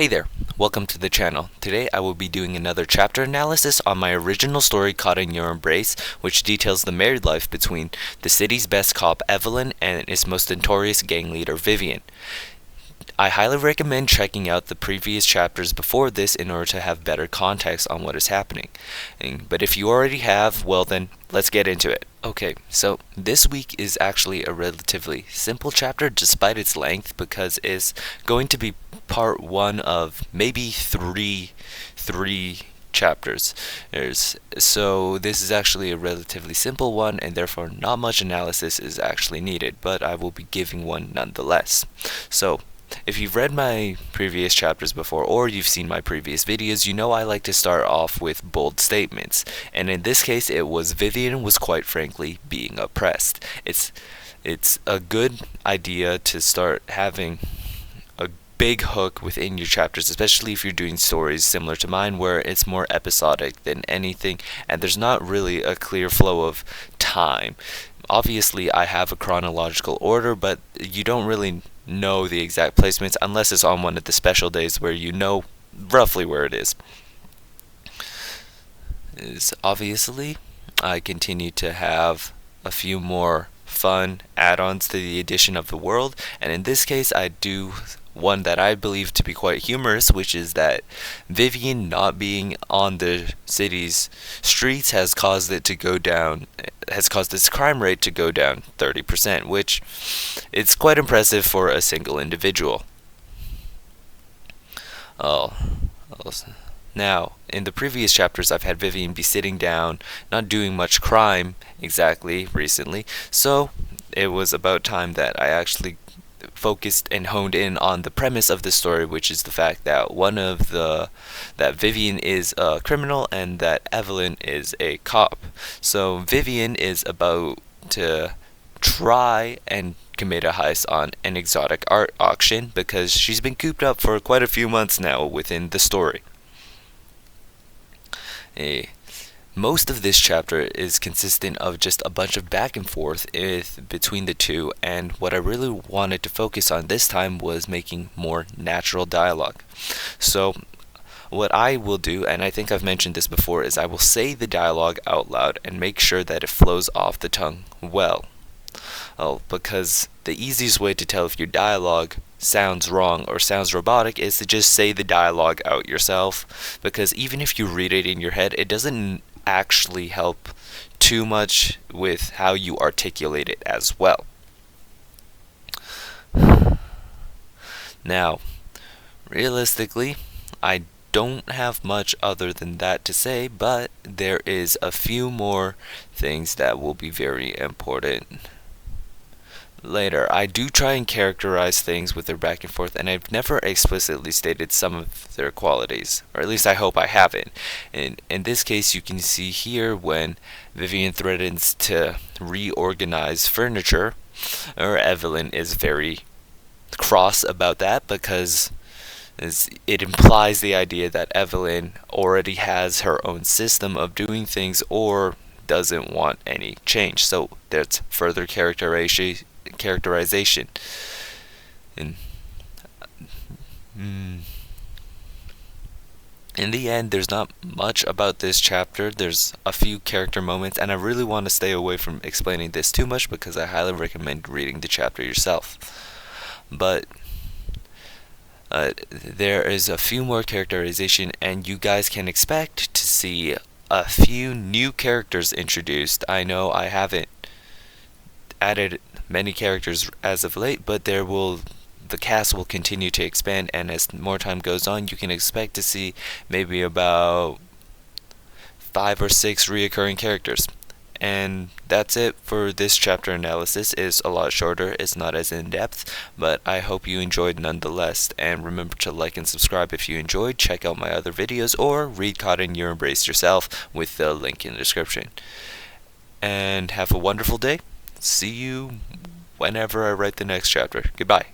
Hey there, welcome to the channel. Today I will be doing another chapter analysis on my original story Caught in Your Embrace, which details the married life between the city's best cop Evelyn and its most notorious gang leader Vivian. I highly recommend checking out the previous chapters before this in order to have better context on what is happening. But if you already have, well then, let's get into it. Okay, so this week is actually a relatively simple chapter despite its length because it's going to be part one of maybe three chapters. So this is actually a relatively simple one and therefore not much analysis is actually needed, but I will be giving one nonetheless. So if you've read my previous chapters before or you've seen my previous videos, you know I like to start off with bold statements. And in this case, it was Vivian was quite frankly being oppressed. It's a good idea to start having a big hook within your chapters, especially if you're doing stories similar to mine where it's more episodic than anything and there's not really a clear flow of time. Obviously, I have a chronological order, but you don't really know the exact placements unless it's on one of the special days where you know roughly where it is. Obviously, I continue to have a few more fun add-ons to the addition of the world, and in this case I do one that I believe to be quite humorous, which is that Vivian not being on the city's streets has caused its crime rate to go down 30%, which it's quite impressive for a single individual. Now, in the previous chapters, I've had Vivian be sitting down, not doing much crime exactly recently, so it was about time that I actually focused and honed in on the premise of the story, which is the fact that that Vivian is a criminal and that Evelyn is a cop. So Vivian is about to try and commit a heist on an exotic art auction because she's been cooped up for quite a few months now within the story. Most of this chapter is consistent of just a bunch of back and forth between the two, and what I really wanted to focus on this time was making more natural dialogue. So what I will do, and I think I've mentioned this before, is I will say the dialogue out loud and make sure that it flows off the tongue well. Because the easiest way to tell if your dialogue sounds wrong or sounds robotic is to just say the dialogue out yourself, because even if you read it in your head, it doesn't actually help too much with how you articulate it as well. Now, realistically, I don't have much other than that to say, but there is a few more things that will be very important later. I do try and characterize things with their back and forth, and I've never explicitly stated some of their qualities, or at least I hope I haven't. In this case, you can see here when Vivian threatens to reorganize furniture, or Evelyn is very cross about that because it implies the idea that Evelyn already has her own system of doing things or doesn't want any change. So there's further characterization. In the end, there's not much about this chapter. There's a few character moments, and I really want to stay away from explaining this too much because I highly recommend reading the chapter yourself. But there is a few more characterization, and you guys can expect to see a few new characters introduced. I know I haven't added many characters as of late, but the cast will continue to expand, and as more time goes on, you can expect to see maybe about 5 or 6 reoccurring characters. And that's it for this chapter analysis. It's a lot shorter, it's not as in-depth, but I hope you enjoyed nonetheless. And remember to like and subscribe if you enjoyed, check out my other videos, or read Caught in Your Embrace yourself with the link in the description. And have a wonderful day. See you whenever I write the next chapter. Goodbye.